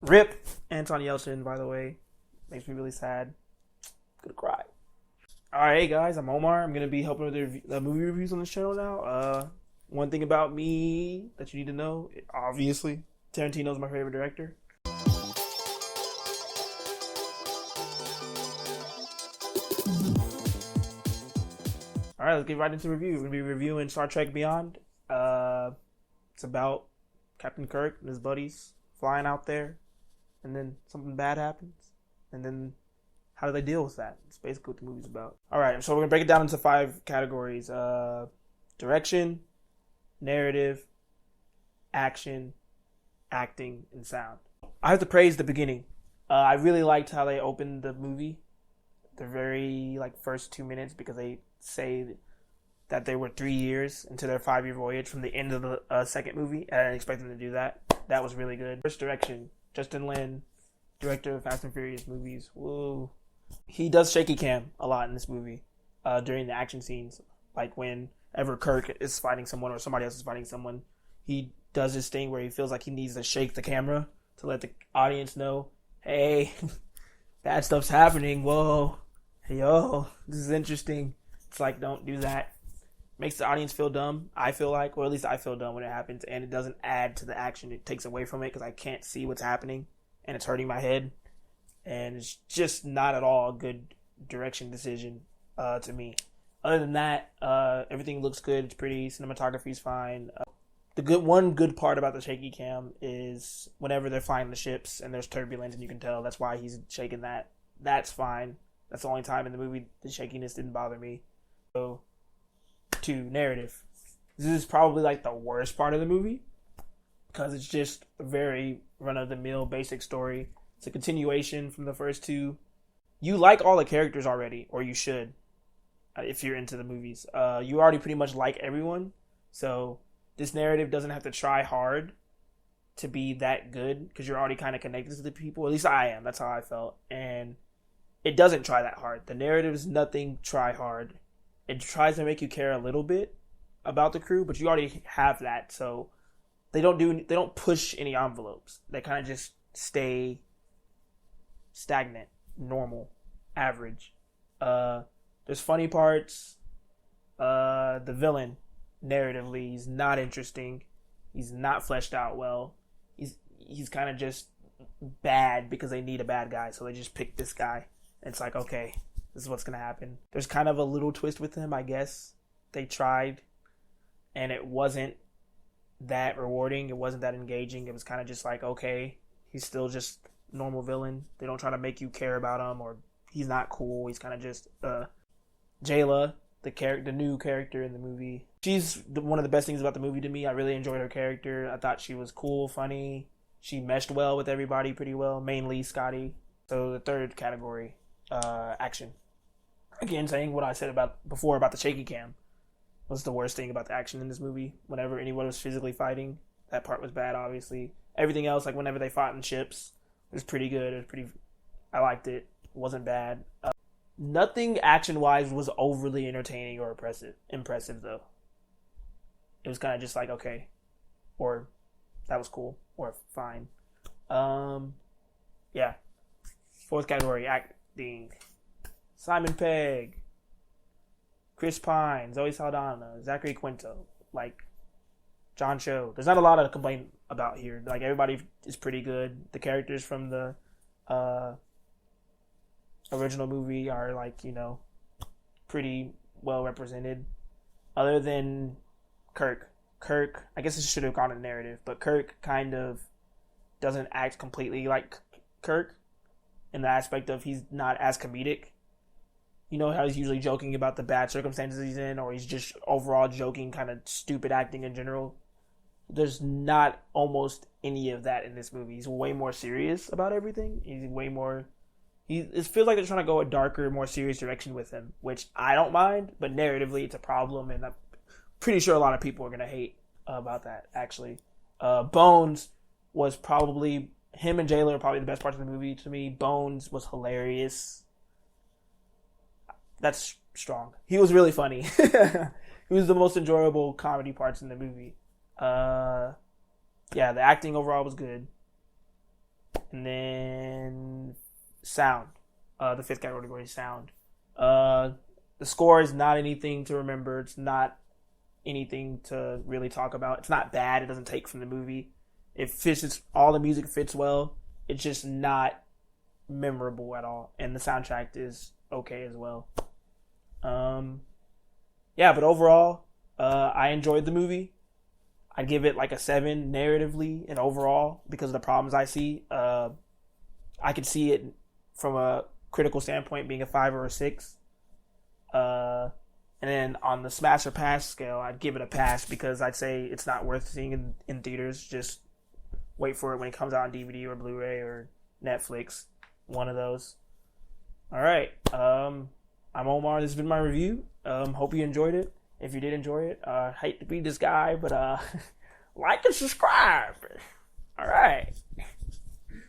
Rip Anton Yelchin, by the way. Makes me really sad. Gonna cry. Alright, hey guys, I'm Omar. I'm gonna be helping with the movie reviews on this channel now. One thing about me that you need to know, obviously, Tarantino's my favorite director. Alright, let's get right into the review. We're gonna be reviewing Star Trek Beyond. It's about Captain Kirk and his buddies flying out there, and then something bad happens, and then how do they deal with that? It's basically what the movie's about. Alright, so we're going to break it down into 5 categories. Direction, narrative, action, acting, and sound. I have to praise the beginning. I really liked how they opened the movie. The very, first 2 minutes, because they say that they were 3 years into their 5-year voyage from the end of the second movie, and I didn't expect them to do that. That was really good. First direction, Justin Lin, director of Fast and Furious movies. Woo. He does shaky cam a lot in this movie during the action scenes. Like whenever Kirk is fighting someone or somebody else is fighting someone, he does this thing where he feels like he needs to shake the camera to let the audience know, hey, bad stuff's happening. Whoa. Hey, yo, this is interesting. It's like, don't do that. Makes the audience feel dumb, I feel like, or at least I feel dumb when it happens, and it doesn't add to the action. It takes away from it because I can't see what's happening, and it's hurting my head. And it's just not at all a good direction decision to me. Other than that, everything looks good. It's pretty. Cinematography's fine. The one good part about the shaky cam is whenever they're flying the ships and there's turbulence, and you can tell that's why he's shaking that. That's fine. That's the only time in the movie the shakiness didn't bother me. So, to narrative. This is probably the worst part of the movie because it's just a very run-of-the-mill basic story. It's a continuation from the first two. You like all the characters already, or you should, if you're into the movies. You already pretty much like everyone, so this narrative doesn't have to try hard to be that good because you're already kind of connected to the people. At least I am. That's how I felt. And it doesn't try that hard. The narrative is nothing try hard. It tries to make you care a little bit about the crew, but you already have that, so they don't push any envelopes. They kind of just stay stagnant, normal, average. There's funny parts. The villain, narratively, he's not interesting. He's not fleshed out well. He's kind of just bad because they need a bad guy, so they just pick this guy. It's like, okay, this is what's gonna happen. There's kind of a little twist with him, I guess. They tried, and it wasn't that rewarding. It wasn't that engaging. It was kind of just like, okay, he's still just normal villain. They don't try to make you care about him, or he's not cool. He's kind of just Jayla, the new character in the movie. She's one of the best things about the movie to me. I really enjoyed her character. I thought she was cool, funny. She meshed well with everybody pretty well, mainly Scotty. So the third category, action. Again, saying what I said before about the shaky cam was the worst thing about the action in this movie. Whenever anyone was physically fighting, that part was bad, obviously. Everything else, whenever they fought in ships, it was pretty good. I liked it. It wasn't bad. Nothing action-wise was overly entertaining or impressive, though. It was kind of just okay, or that was cool, or fine. Yeah. Fourth category, acting. Simon Pegg, Chris Pine, Zoe Saldana, Zachary Quinto, John Cho. There's not a lot to complain about here. Everybody is pretty good. The characters from the original movie are pretty well represented. Other than Kirk, I guess it should have gone in narrative, but Kirk kind of doesn't act completely like Kirk in the aspect of he's not as comedic. You know how he's usually joking about the bad circumstances he's in, or he's just overall joking, kind of stupid acting in general. There's not almost any of that in this movie. He's way more serious about everything. He's way more... It feels like they're trying to go a darker, more serious direction with him, which I don't mind, but narratively it's a problem, and I'm pretty sure a lot of people are going to hate about that, actually. Bones was probably... Him and Jayla are probably the best parts of the movie to me. Bones was hilarious. That's strong. He was really funny. He was the most enjoyable comedy parts in the movie. Yeah, the acting overall was good. And then sound. The fifth category is sound. Uh, the score is not anything to remember. It's not anything to really talk about. It's not bad. It doesn't take from the movie. It fits. All the music fits well. It's just not memorable at all. And the soundtrack is okay as well. Yeah, but overall, I enjoyed the movie. I'd give it like a 7 narratively and overall because of the problems I see. I could see it from a critical standpoint being a 5 or a 6. And then on the smash or pass scale, I'd give it a pass because I'd say it's not worth seeing in theaters. Just wait for it when it comes out on DVD or Blu-ray or Netflix. One of those. All right. I'm Omar. This has been my review. Hope you enjoyed it. If you did enjoy it, hate to be this guy, but like and subscribe. All right.